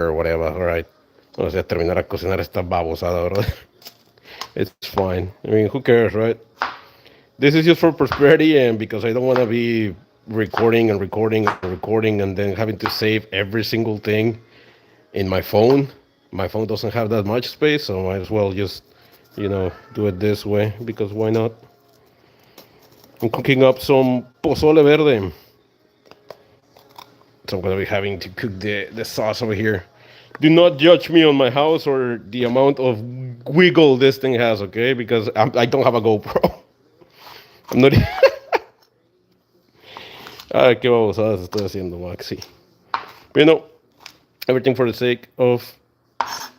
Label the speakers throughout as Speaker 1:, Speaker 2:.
Speaker 1: or whatever. All right. Vamos a terminar a cocinar esta babosada, ¿verdad? It's fine. I mean, who cares, right? This is just for prosperity and because I don't want to be recording and recording and recording and then having to save every single thing in my phone. My phone doesn't have that much space, so I might as well just, do it this way because why not? I'm cooking up some pozole verde. So I'm gonna be having to cook the sauce over here. Do not judge me on my house or the amount of wiggle this thing has, okay? Because I don't have a GoPro. I'm not. Ah, qué babosadas estoy haciendo, Maxi. But everything for the sake of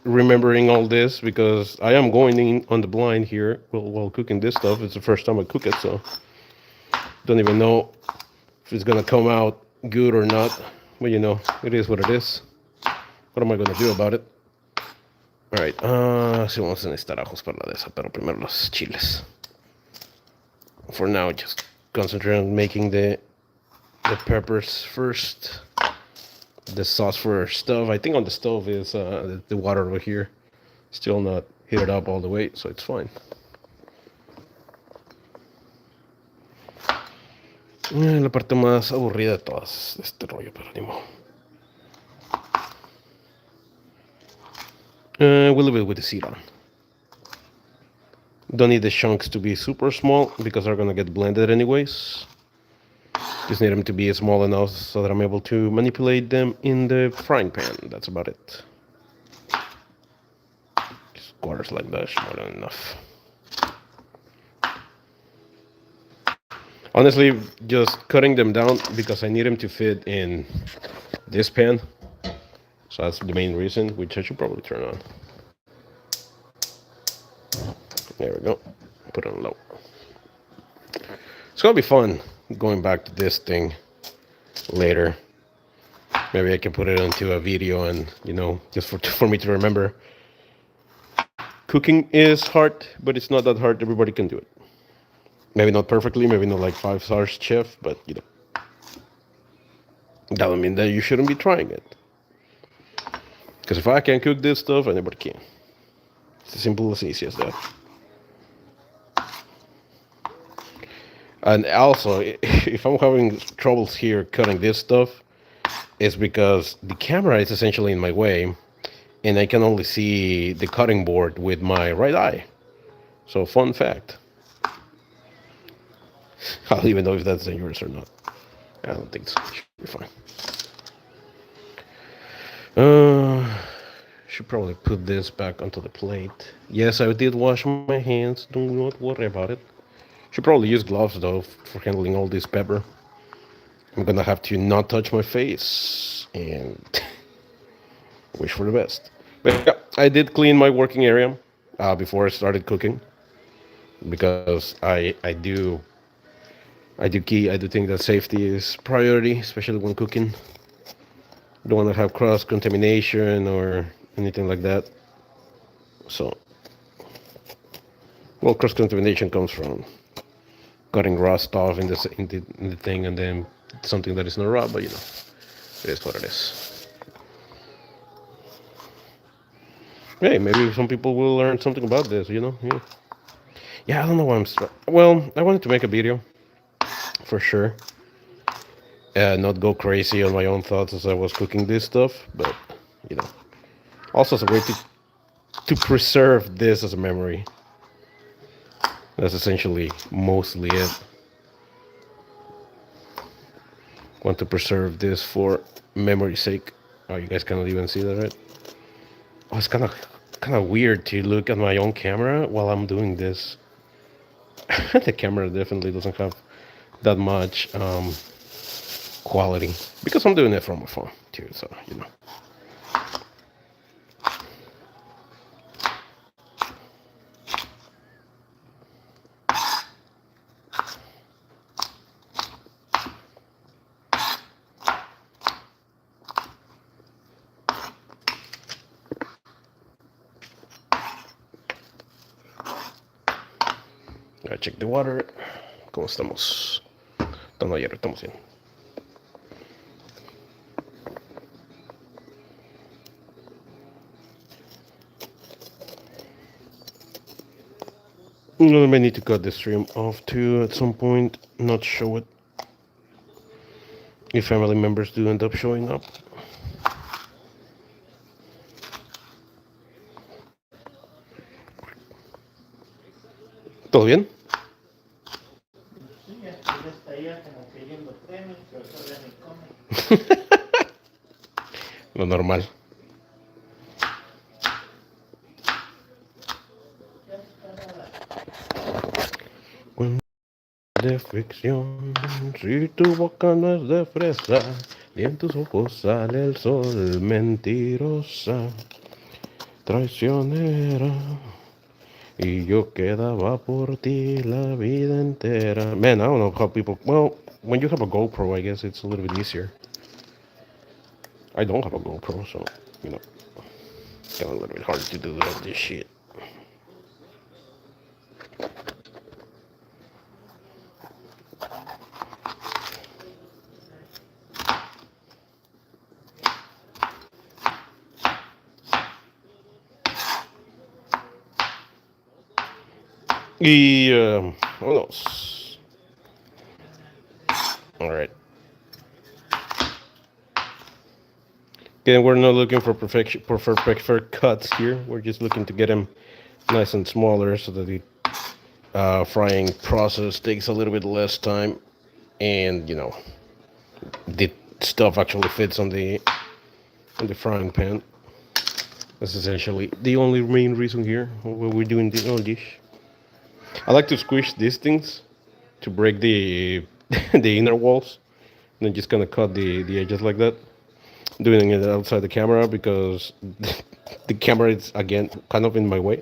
Speaker 1: remembering all this because I am going in on the blind here while cooking this stuff. It's the first time I cook it, so don't even know if it's gonna come out good or not. But it is what it is. What am I gonna do about it? Alright, sí vamos a necesitar ajos para la de esa, pero primero los chiles. For now, just concentrate on making the peppers first. The sauce for stuff. I think on the stove is the water over here. Still not heated up all the way, so it's fine. La parte más aburrida de todas este rollo, pero ni modo. We'll leave it with the seed on. Don't need the chunks to be super small because they're gonna get blended anyways. Just need them to be small enough so that I'm able to manipulate them in the frying pan. That's about it. Just quarters like that is more than enough. Honestly, just cutting them down because I need them to fit in this pan. So that's the main reason, which I should probably turn on. There we go. Put it on low. It's gonna be fun going back to this thing later. Maybe I can put it into a video and, just for me to remember. Cooking is hard, but it's not that hard. Everybody can do it. Maybe not perfectly, maybe not like 5 stars chef, but, that doesn't mean that you shouldn't be trying it. Because if I can cook this stuff, anybody can. It's as simple as easy as that. And also, if I'm having troubles here cutting this stuff, it's because the camera is essentially in my way, and I can only see the cutting board with my right eye. So, fun fact. I don't even know if that's dangerous or not. I don't think so. Should be fine. Should probably put this back onto the plate. Yes, I did wash my hands. Do not worry about it. Should probably use gloves though for handling all this pepper. I'm gonna have to not touch my face and wish for the best. But yeah, I did clean my working area before I started cooking because I do think that safety is priority, especially when cooking. Don't want to have cross contamination or anything like that. So, well, cross contamination comes from cutting raw stuff in the thing and then something that is not raw, but it is what it is. Hey, maybe some people will learn something about this, Yeah, I don't know why well, I wanted to make a video for sure. Not go crazy on my own thoughts as I was cooking this stuff, but also as a way to preserve this as a memory. That's essentially mostly it. Want to preserve this for memory's sake. Oh, you guys cannot even see that, right? Oh, it's kind of weird to look at my own camera while I'm doing this. The camera definitely doesn't have that much quality because I'm doing it from my phone too, so Gotta check the water. ¿Cómo estamos? No, ayer estamos bien. I may need to cut the stream off too at some point, not show it if family members do end up showing up. ¿Todo bien?
Speaker 2: Sí, ya estaría como queriendo premios, pero todavía ni come.
Speaker 1: Lo normal. De ficción, si tu boca no es de fresa, ni en tus ojos sale el sol, mentirosa, traicionera. Y yo quedaba por ti la vida entera. Man, I don't know how people. Well, when you have a GoPro, I guess it's a little bit easier. I don't have a GoPro, so, you know, it's kind of a little bit hard to do all this shit. Y, vámonos. Alright. Again, we're not looking for perfection, for perfect cuts here. We're just looking to get them nice and smaller so that the frying process takes a little bit less time, and you know, the stuff actually fits on the frying pan. That's essentially the only main reason here why we're doing the dish. I like to squish these things to break the the inner walls, and then just kind of cut the edges like that. Doing it outside the camera because the camera is again kind of in my way,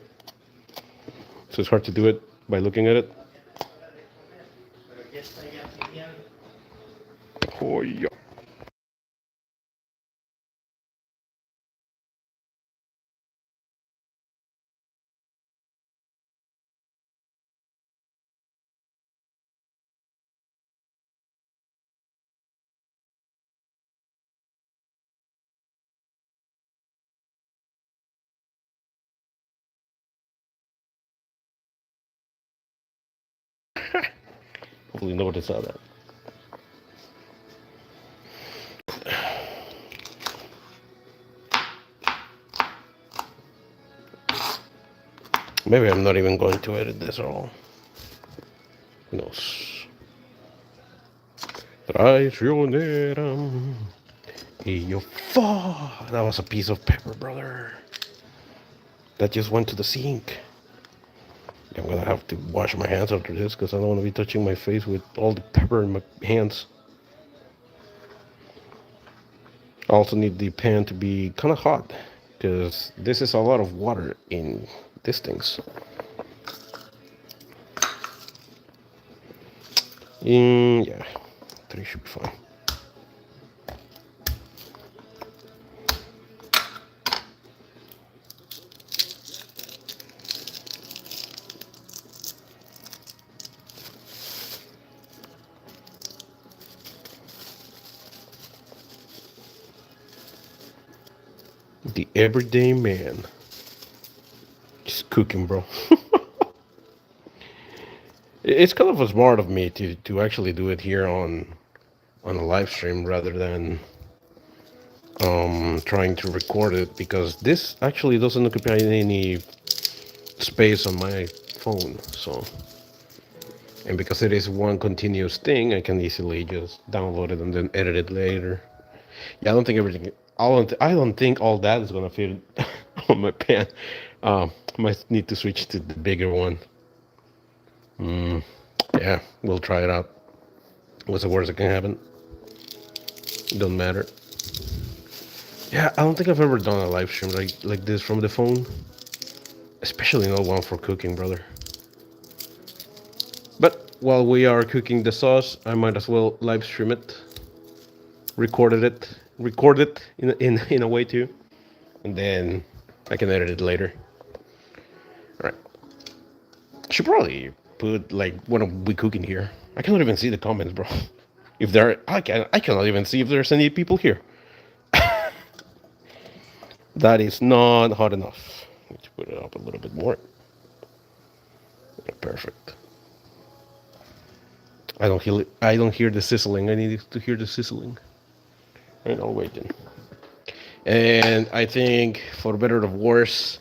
Speaker 1: so it's hard to do it by looking at it.
Speaker 2: Pero ya estaría pidiendo.
Speaker 1: Oh yeah. Hopefully nobody saw that. Maybe I'm not even going to edit this at all. Who knows? Traicionera. Y yo, fuck! That was a piece of pepper, brother. That just went to the sink. I'm gonna have to wash my hands after this because I don't want to be touching my face with all the pepper in my hands. I also need the pan to be kind of hot because this is a lot of water in these things. Yeah, 3 should be fine. The everyday man. Just cooking, bro. It's kind of smart of me to actually do it here on a live stream rather than trying to record it, because this actually doesn't occupy any space on my phone. So, and because it is one continuous thing, I can easily just download it and then edit it later. Yeah, I don't think everything. I don't think all that is gonna fit on my pan. Might need to switch to the bigger one. Yeah, we'll try it out. What's the worst that can happen? Don't matter. Yeah, I don't think I've ever done a live stream like this from the phone. Especially not one for cooking, brother. But while we are cooking the sauce, I might as well live stream it. Record it in a way too, and then I can edit it later. All right. I should probably put like what are we cooking here. I cannot even see the comments, bro. If there, I cannot even see if there's any people here. That is not hot enough. Need to put it up a little bit more. Perfect. I don't hear the sizzling. I need to hear the sizzling. And I'll wait then. And I think for better or worse,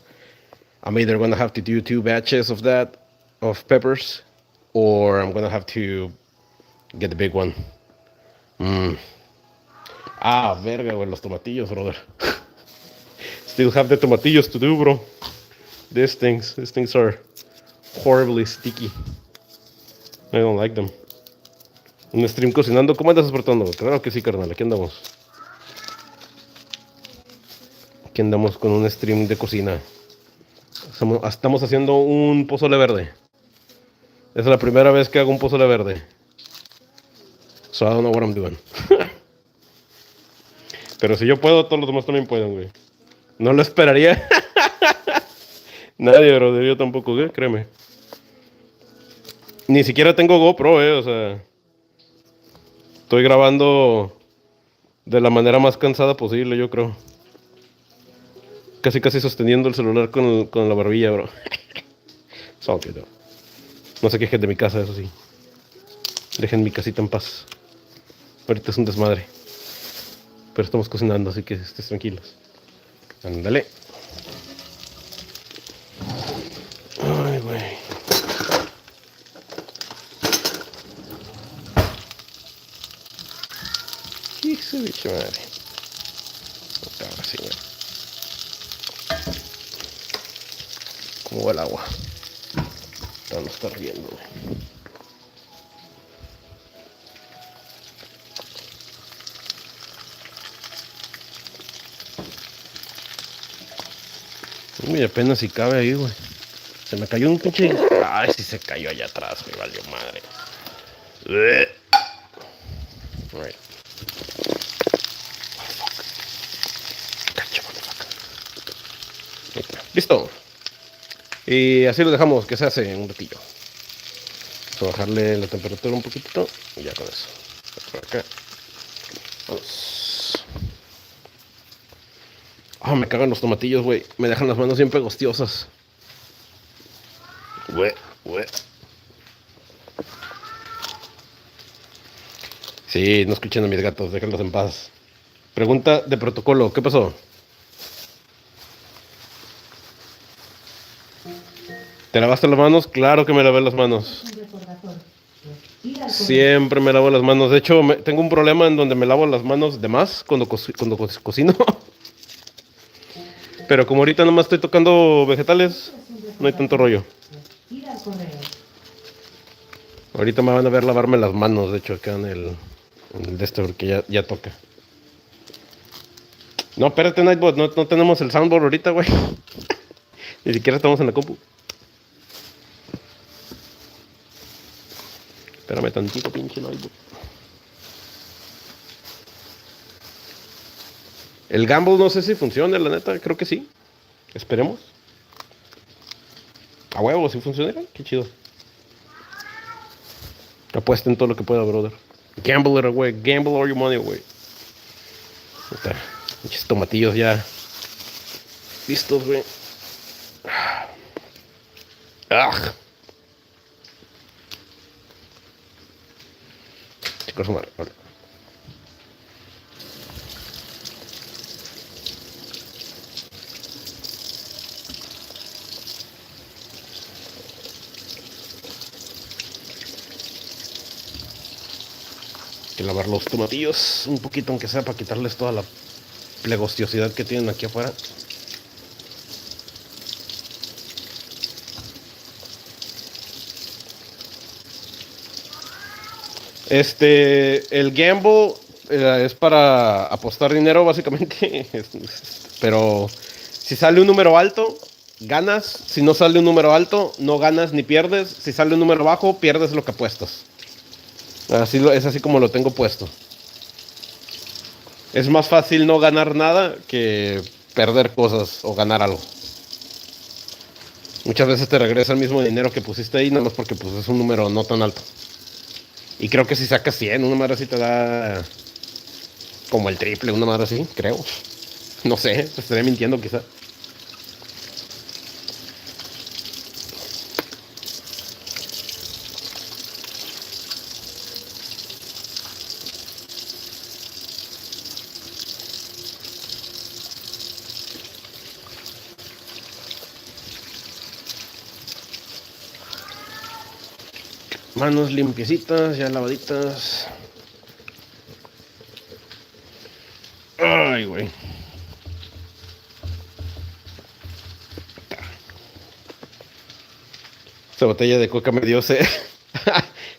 Speaker 1: I'm either gonna have to do 2 batches of that, of peppers, or I'm gonna have to get the big one. Ah, verga, güey, los tomatillos, brother. Still have the tomatillos to do, bro. These things are horribly sticky. I don't like them. Un stream cocinando. ¿Cómo andas despertando? Claro que sí, carnal. Aquí andamos. Aquí andamos con un stream de cocina. Estamos haciendo un pozole verde. Es la primera vez que hago un pozole verde. So I don't know what I'm doing. Pero si yo puedo, todos los demás también pueden, güey. No lo esperaría. Nadie, bro. Yo tampoco, ¿eh? Créeme. Ni siquiera tengo GoPro, o sea. Estoy grabando de la manera más cansada posible, yo creo. Casi sosteniendo el celular con la barbilla, bro. So good, though. No se quejen de mi casa, eso sí. Dejen mi casita en paz. Ahorita es un desmadre. Pero estamos cocinando, así que estés tranquilos. Ándale. Ay, güey. Hijo de bicho madre. Ahora sí, güey. ¿Cómo va el agua? No está riendo, güey. Uy, apenas si cabe ahí, güey. Se me cayó un pinche. Ay, sí se cayó allá atrás, güey. Valió madre. Right. Listo. Y así lo dejamos que se hace en un ratillo. Vamos a bajarle la temperatura un poquito y ya con eso. Por acá. Vamos. Ah, me cagan los tomatillos, güey. Me dejan las manos bien pegostiosas. Güey. Sí, no escuchen a mis gatos, déjenlos en paz. Pregunta de protocolo, ¿qué pasó? ¿Te lavaste las manos? Claro que me lavé las manos. Siempre me lavo las manos. De hecho, tengo un problema en donde me lavo las manos de más cuando cocino. Pero como ahorita nomás estoy tocando vegetales, no hay tanto rollo. Ahorita me van a ver lavarme las manos, de hecho, acá en el de este, porque ya toca. No, espérate, Nightbot, no tenemos el soundboard ahorita, güey. Ni siquiera estamos en la compu. Espérame tantito, pinche Nightbot. El Gamble no sé si funciona, la neta, creo que sí. Esperemos. A huevo, si funciona, qué chido. Apuesten todo lo que pueda, brother. Gamble it away, gamble all your money away. Muchos tomatillos ya listos, güey. ¡Ah! Chicos, madre, vale. Hay que lavar los tomatillos un poquito, aunque sea para quitarles toda la plegostiosidad que tienen aquí afuera. El gamble es para apostar dinero básicamente, pero si sale un número alto, ganas. Si no sale un número alto, no ganas ni pierdes. Si sale un número bajo, pierdes lo que apuestas. Es así como lo tengo puesto. Es más fácil no ganar nada que perder cosas o ganar algo. Muchas veces te regresa el mismo dinero que pusiste ahí, nada más porque pues, es un número no tan alto. Y creo que si sacas 100, una madre así te da como el triple, una madre así, creo. No sé, te estaré mintiendo quizá. Manos limpiecitas, ya lavaditas. Ay, güey. Esa botella de coca me dio sed.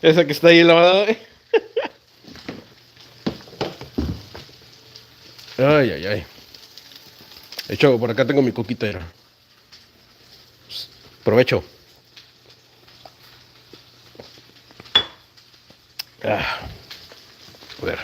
Speaker 1: Esa que está ahí lavada, güey. Ay, ay, ay. De hecho, por acá tengo mi coquita. Provecho. Ah, a ver.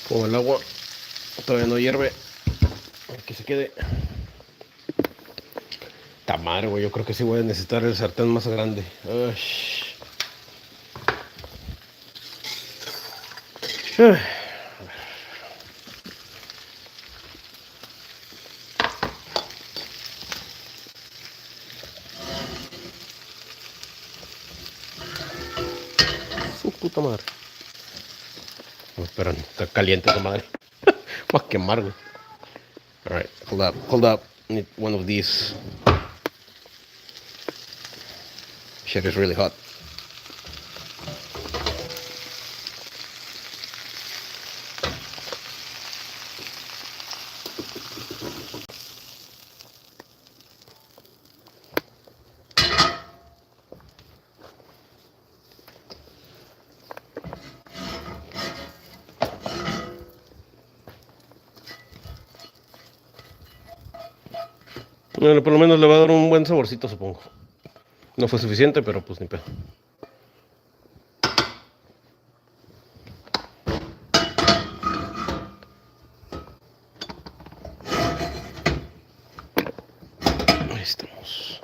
Speaker 1: Como el agua todavía no hierve, que se quede. Tamar, güey, yo creo que sí voy a necesitar el sartén más grande. Ush. Su puta madre. Oh, espera, está caliente esa madre. Va a quemar, güey. Alright, hold up, hold up. Need one of these. Shit is really hot. Bueno, por lo menos le va a dar un buen saborcito, supongo. No fue suficiente, pero pues ni pedo. Ahí estamos.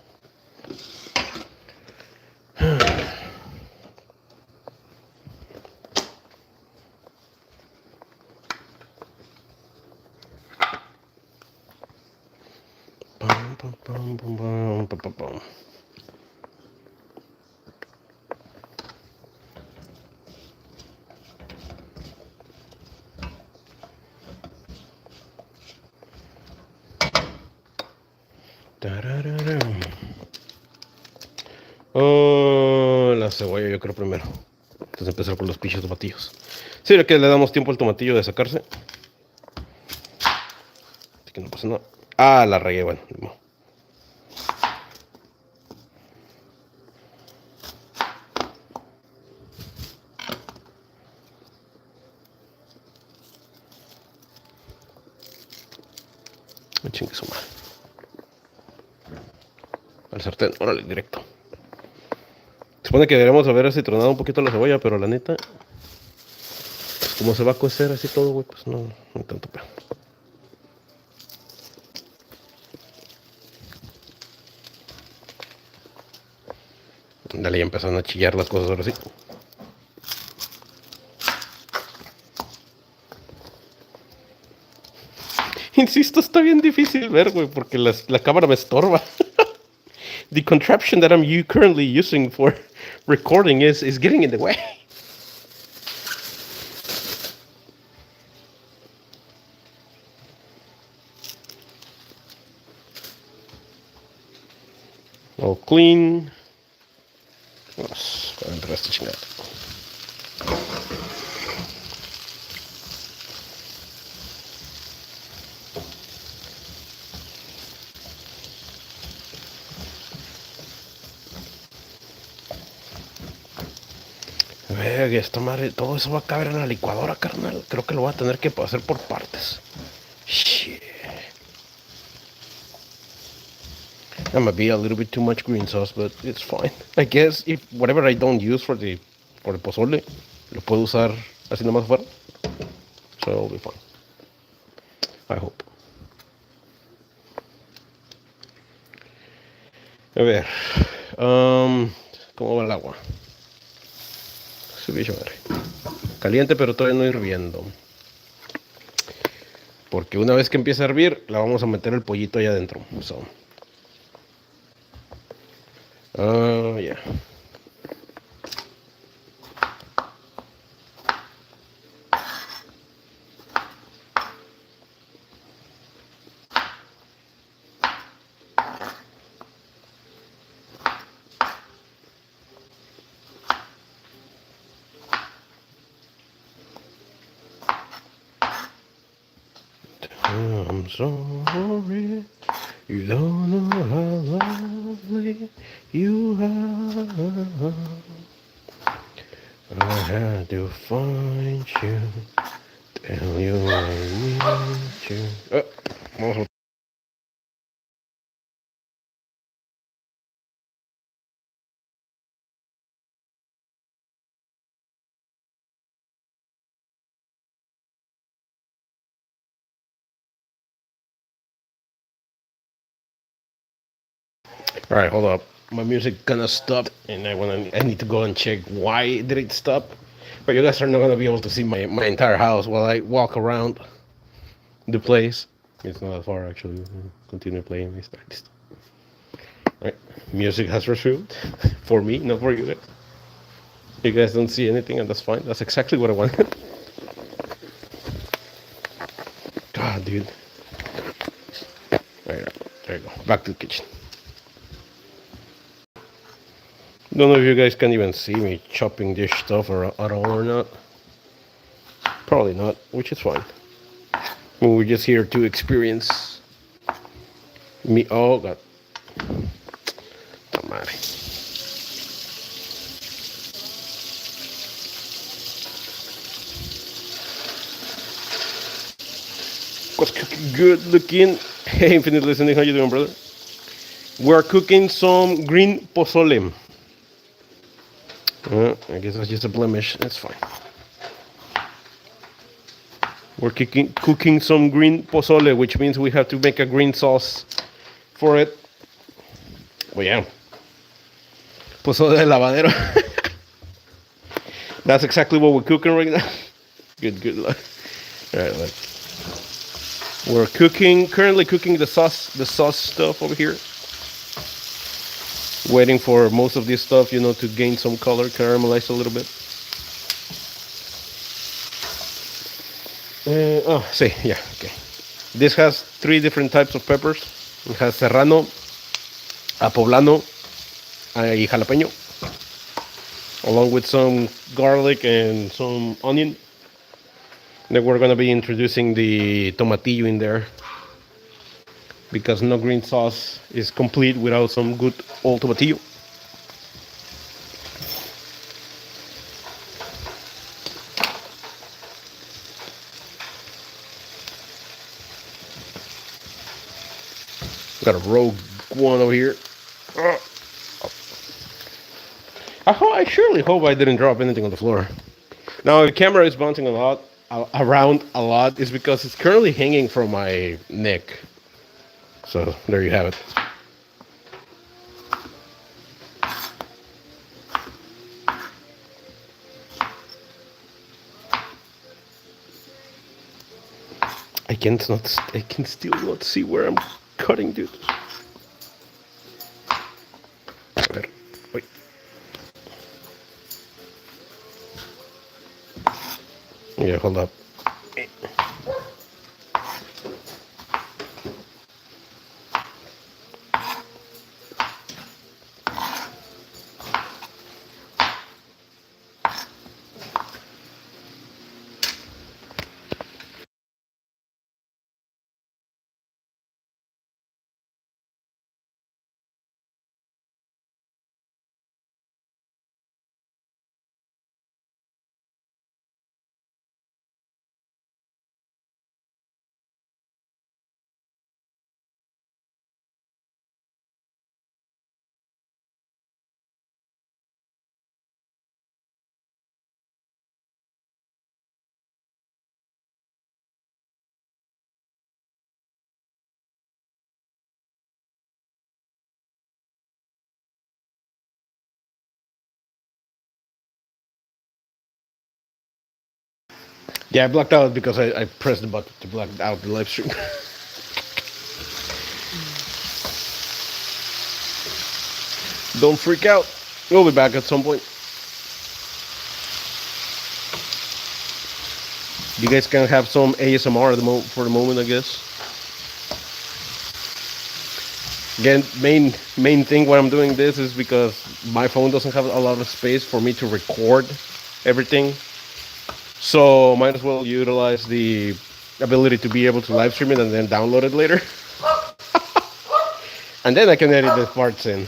Speaker 1: Pam, pam, pam, pam, pam, pam, pam, pam. Tararara. Oh, la cebolla yo creo primero. Entonces empezar por los pinches tomatillos. Sí, ya que le damos tiempo al tomatillo de sacarse. Así que no pasa nada. Ah, la regué, bueno. No. Chingue su madre. Al sartén, órale, directo. Se supone que deberíamos haber citronado un poquito la cebolla, pero la neta, como se va a cocer así todo, güey, pues no hay tanto pedo. Dale, ya empezaron a chillar las cosas ahora sí. Insisto, está bien difícil ver, güey, porque la cámara me estorba. The contraption that I'm currently using for recording is getting in the way. All clean. Vamos a entrar a esta chingada. Verga, esta madre, todo eso va a caber en la licuadora, carnal. Creo que lo voy a tener que hacer por partes. Shit. That might be a little bit too much green sauce, but it's fine. I guess if whatever I don't use for the pozole, lo puedo usar así nomás afuera. So it'll be fine. I hope. A ver. ¿Cómo va el agua? Su bicho madre. Caliente, pero todavía no hirviendo. Porque una vez que empiece a hervir, la vamos a meter el pollito allá adentro. So. Yeah. I'm sorry, you don't know how lovely you are. I had to find you, tell you I need you. Vamos a... All right, hold up. My music gonna stop, and I need to go and check why did it stop. But you guys are not gonna be able to see my entire house while I walk around the place. It's not that far actually. Continue playing this. Right. Music has resumed for me, not for you guys. You guys don't see anything, and that's fine. That's exactly what I wanted. God, dude. There you go. Back to the kitchen. Don't know if you guys can even see me chopping this stuff at all or not. Probably not, which is fine. We're just here to experience me. Oh, God. Madre. What's cooking good looking? Hey, Infinite Listening, how you doing, brother? We're cooking some green pozole. I guess that's just a blemish. That's fine. We're cooking some green pozole, which means we have to make a green sauce for it. Well, yeah. Pozole de lavadero. That's exactly what we're cooking right now. Good luck. All right, look. We're currently cooking the sauce stuff over here. Waiting for most of this stuff, to gain some color, caramelize a little bit. See, yeah, okay. This has 3 different types of peppers. It has serrano, a poblano, y jalapeño, along with some garlic and some onion. Then we're gonna be introducing the tomatillo in there, because no green sauce is complete without some good old tomatillo. Got a rogue one over here. I surely hope I didn't drop anything on the floor. Now, the camera is bouncing around a lot, is because it's currently hanging from my neck. So there you have it. I can still not see where I'm cutting, dude. Wait. Yeah, hold up. Yeah, I blacked out because I pressed the button to black out the live stream. Don't freak out. We'll be back at some point. You guys can have some ASMR for the moment, I guess. Again, main thing why I'm doing this is because my phone doesn't have a lot of space for me to record everything. So might as well utilize the ability to be able to live stream it and then download it later. And then I can edit the parts in.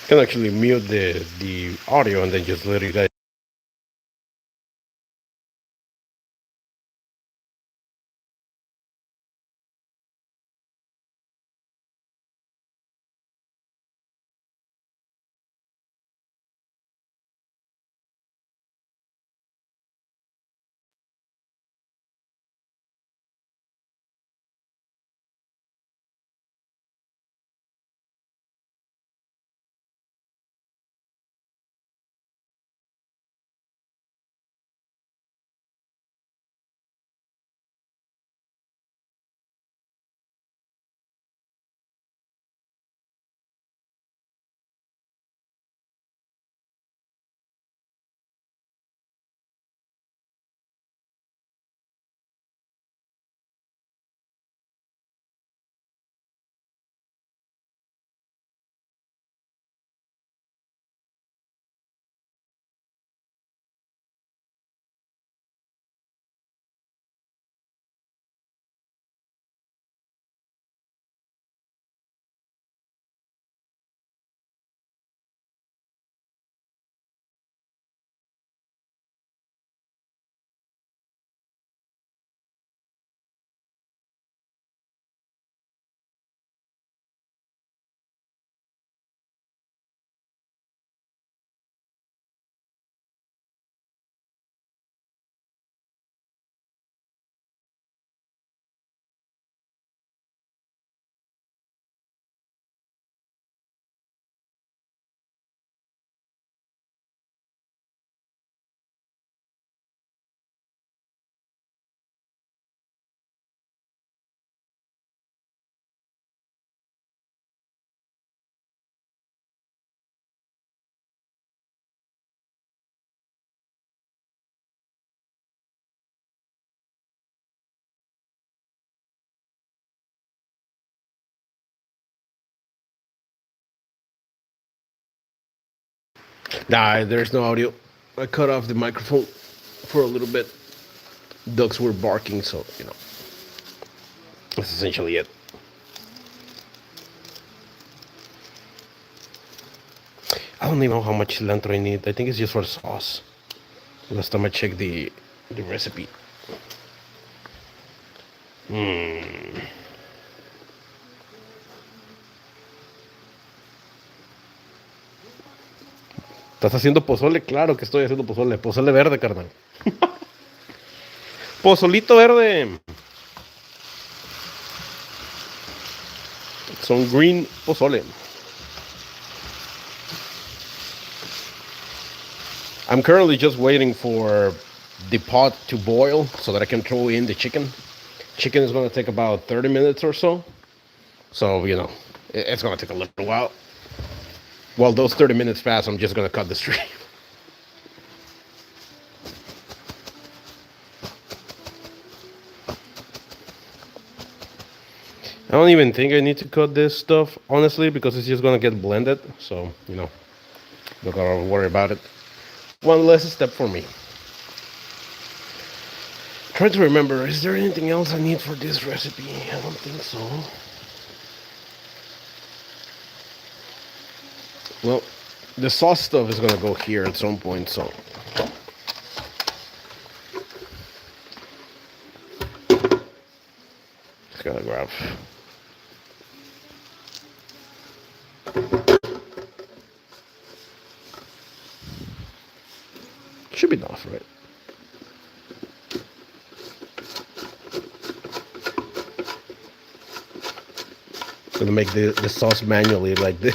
Speaker 1: Can actually mute the audio and then just let you guys. Nah, there's no audio. I cut off the microphone for a little bit. Ducks were barking, so that's essentially it. I don't even know how much cilantro I need. I think it's just for sauce. Last time I checked the recipe. ¿Estás haciendo pozole? Claro que estoy haciendo pozole. Pozole verde, carnal. Pozolito verde. Some green pozole. I'm currently just waiting for the pot to boil so that I can throw in the chicken. Chicken is going to take about 30 minutes or so. So, it's going to take a little while. While those 30 minutes pass, I'm just going to cut the stream. I don't even think I need to cut this stuff, honestly, because it's just going to get blended. So, not going to worry about it. One less step for me. Trying to remember, is there anything else I need for this recipe? I don't think so. Well, the sauce stuff is going to go here at some point, so. Just going to grab. Should be enough, right? Gonna make the sauce manually like this.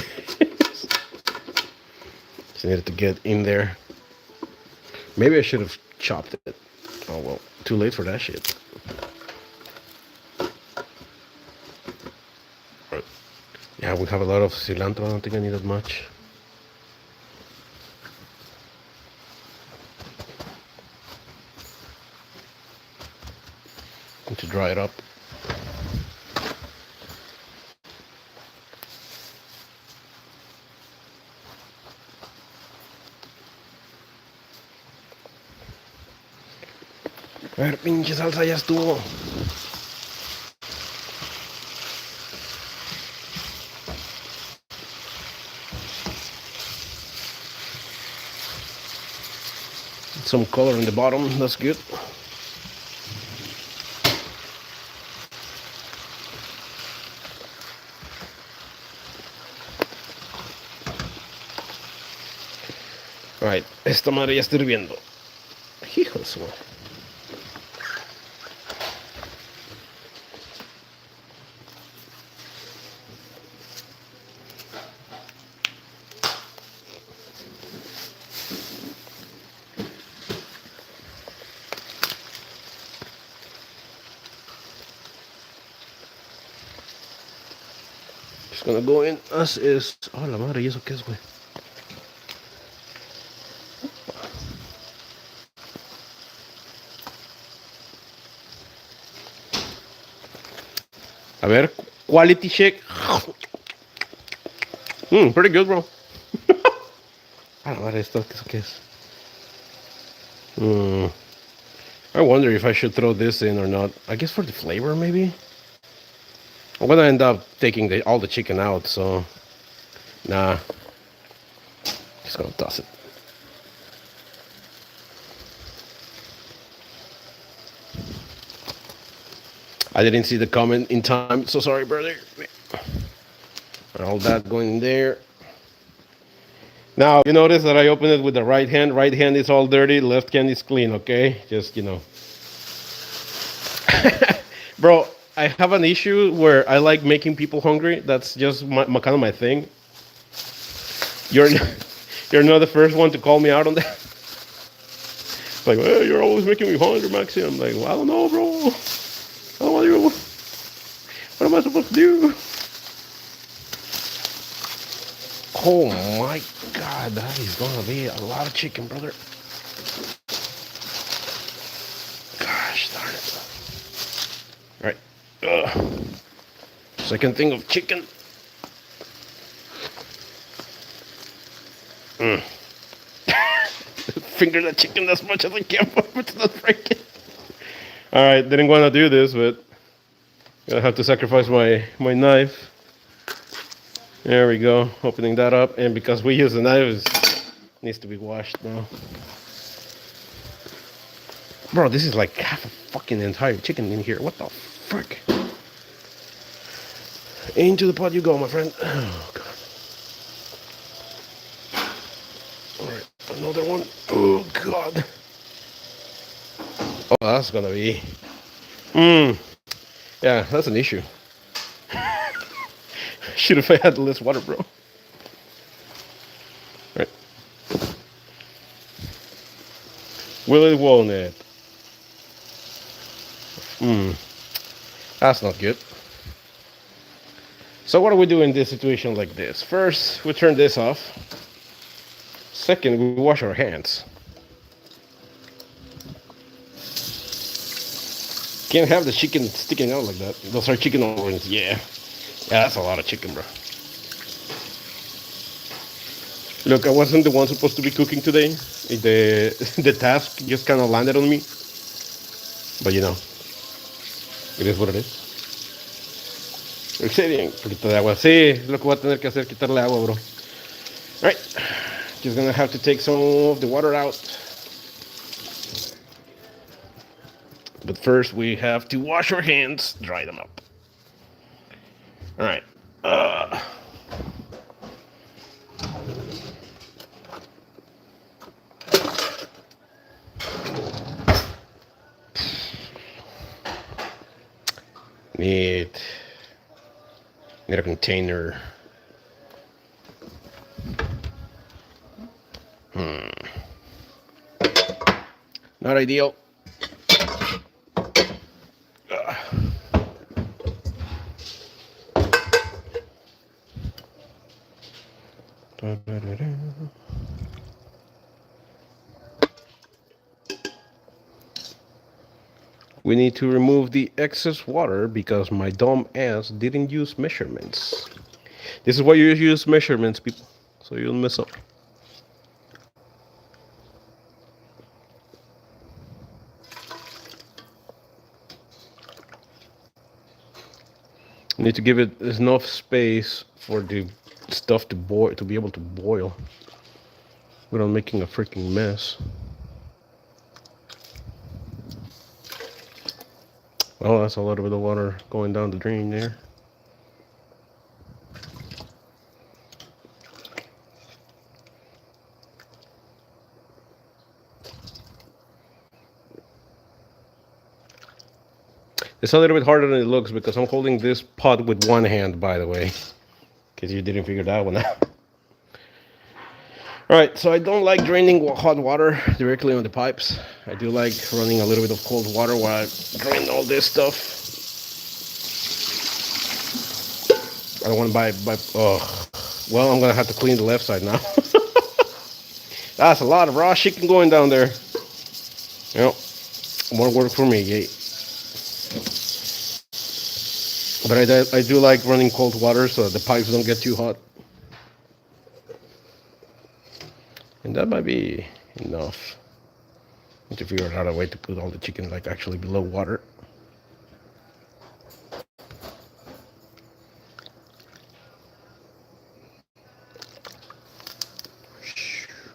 Speaker 1: Just needed to get in there. Maybe I should have chopped it. Oh well, too late for that shit. But yeah, we have a lot of cilantro. I don't think I need that much. Need to dry it up. A ver, pinche salsa ya estuvo. Some color in the bottom, that's good. Alright, esta madre ya está hirviendo. Hijo de su madre. Just gonna go in as is. Oh, la madre, ¿y eso qué es, güey? A ver, quality check. Pretty good, bro. A la madre, ¿esto qué es? I wonder if I should throw this in or not. I guess for the flavor, maybe? I'm gonna end up taking all the chicken out, so... Nah. Just gonna toss it. I didn't see the comment in time, so sorry, brother. All that going in there. Now, you notice that I opened it with the right hand. Right hand is all dirty, left hand is clean, okay? Just, you know. Bro, I have an issue where I like making people hungry. That's just my kind of my thing. You're not the first one to call me out on that. Like, well, you're always making me hungry, Maxi. I'm like, well, I don't know, bro. I don't want you. What am I supposed to do? Oh my God, that is gonna be a lot of chicken, brother. Gosh darn it. Alright. Second thing of chicken. Finger that chicken as much as I can, but it's not breaking. Alright, didn't want to do this, but gonna have to sacrifice my knife. There we go, opening that up, and because we use the knife, it needs to be washed now. Bro, this is like half a fucking entire chicken in here. What the frick? Into the pot you go, my friend. Oh, God. Alright, another one. Oh, God. Oh, that's gonna be... Yeah, that's an issue. Should have had less water, bro. Right. Will it, won't it? That's not good. So what do we do in this situation like this? First, we turn this off. Second, we wash our hands. Can't have the chicken sticking out like that. Those are chicken organs, yeah. Yeah, that's a lot of chicken, bro. Look, I wasn't the one supposed to be cooking today. The task just kind of landed on me. But you know, it is what it is. Exciting. Poquito de agua. Sí, es lo que voy a tener que hacer, quitarle agua, bro. Alright. Just gonna have to take some of the water out. But first, we have to wash our hands, dry them up. Alright. Neat. Need a container. Not ideal. We need to remove the excess water because my dumb ass didn't use measurements. This is why you use measurements, people, so you don't mess up. You need to give it enough space for the stuff to boil, to be able to boil, without making a freaking mess. Well, that's a little bit of water going down the drain there. It's a little bit harder than it looks because I'm holding this pot with one hand, by the way, because you didn't figure that one out. Alright, so I don't like draining hot water directly on the pipes. I do like running a little bit of cold water while I drain all this stuff. I don't want to buy oh, well, I'm gonna have to clean the left side now. That's a lot of raw chicken going down there. Yep, more work for me, yay. But I do like running cold water so that the pipes don't get too hot. And that might be enough. Need to figure out a way to put all the chicken like actually below water.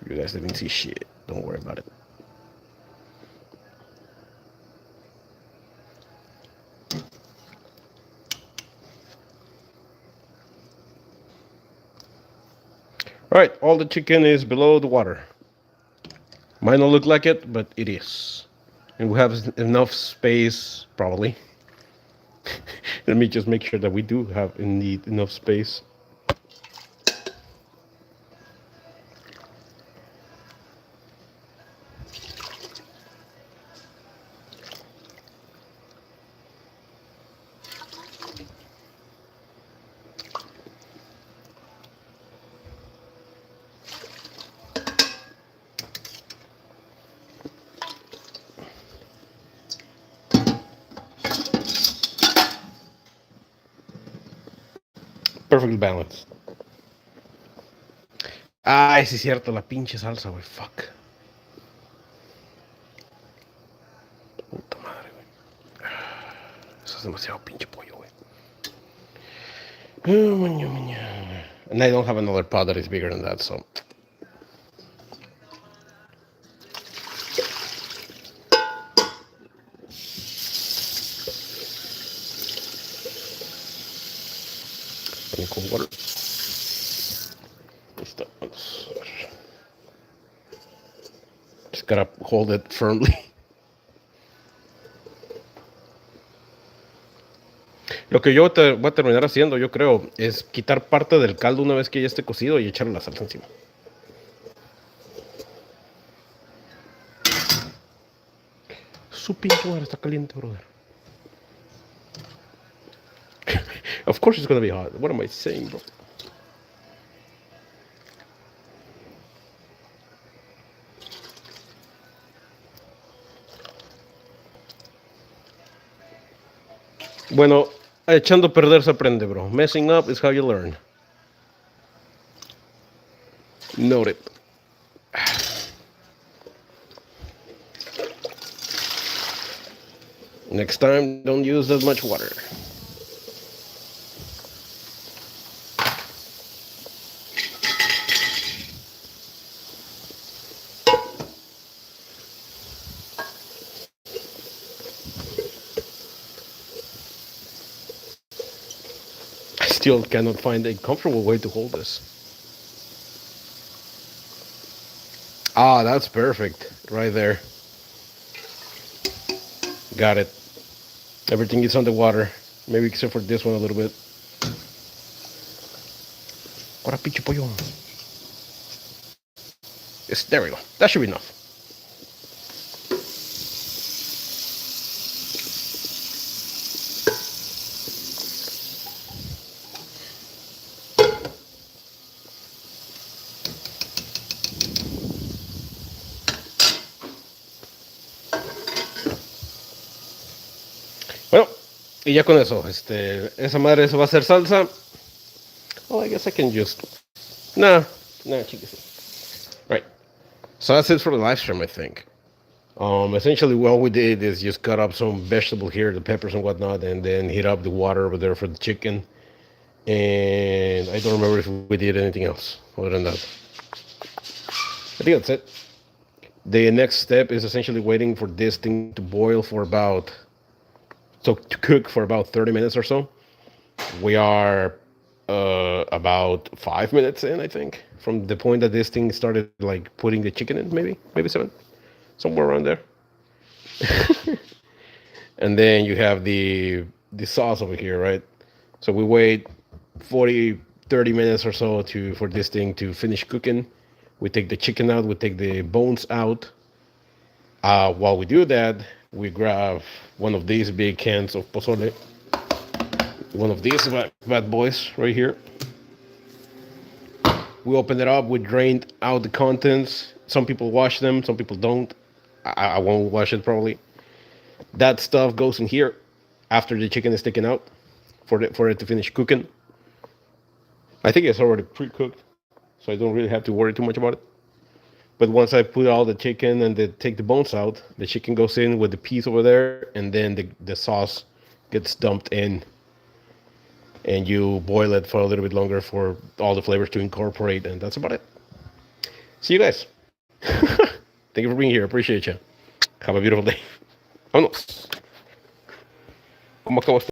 Speaker 1: You guys didn't see shit. Don't worry about it. Alright, all the chicken is below the water. Might not look like it, but it is. And we have enough space, probably. Let me just make sure that we do have indeed enough space. Perfectly balanced. Ay, sí es cierto, la pinche salsa, güey. Fuck. Puta madre, güey. Eso es demasiado pinche pollo, güey. And I don't have another pot that is bigger than that, so. Any cold water. Just gotta hold it firmly. Lo que yo voy a terminar haciendo, yo creo, es quitar parte del caldo una vez que ya esté cocido y echarle la salsa encima. Su pinche madre está caliente, brother. Of course it's gonna be hot. What am I saying, bro? Bueno, echando a perder se aprende, bro. Messing up is how you learn. Noted. Next time, don't use that much water. I still cannot find a comfortable way to hold this. Ah, that's perfect. Right there. Got it. Everything is on the water. Maybe except for this one a little bit. Ahora pinche pollo. Yes, there we go. That should be enough. Bueno, y ya con eso, esa madre se va a hacer salsa. Oh, I guess I can just. Nah, nah, chicas. Right. So that's it for the live stream, I think. Essentially, what we did is just cut up some vegetable here, the peppers and whatnot, and then heat up the water over there for the chicken. And I don't remember if we did anything else other than that. I think that's it. The next step is essentially waiting for this thing to boil for about, so to cook for about 30 minutes or so. We are about 5 minutes in, I think, from the point that this thing started like putting the chicken in, maybe seven, somewhere around there. And then you have the sauce over here, right? So we wait 40, 30 minutes or so to for this thing to finish cooking. We take the chicken out, we take the bones out. While we do that, we grab one of these big cans of pozole, one of these bad boys right here. We open it up, we drained out the contents. Some people wash them, some people don't. I won't wash it probably. That stuff goes in here after the chicken is taken out for it to finish cooking. I think it's already pre-cooked, so I don't really have to worry too much about it. But once I put all the chicken and take the bones out, the chicken goes in with the piece over there, and then the sauce gets dumped in, and you boil it for a little bit longer for all the flavors to incorporate, and that's about it. See you guys. Thank you for being here. Appreciate you. Have a beautiful day. Vámonos. ¿Cómo acabó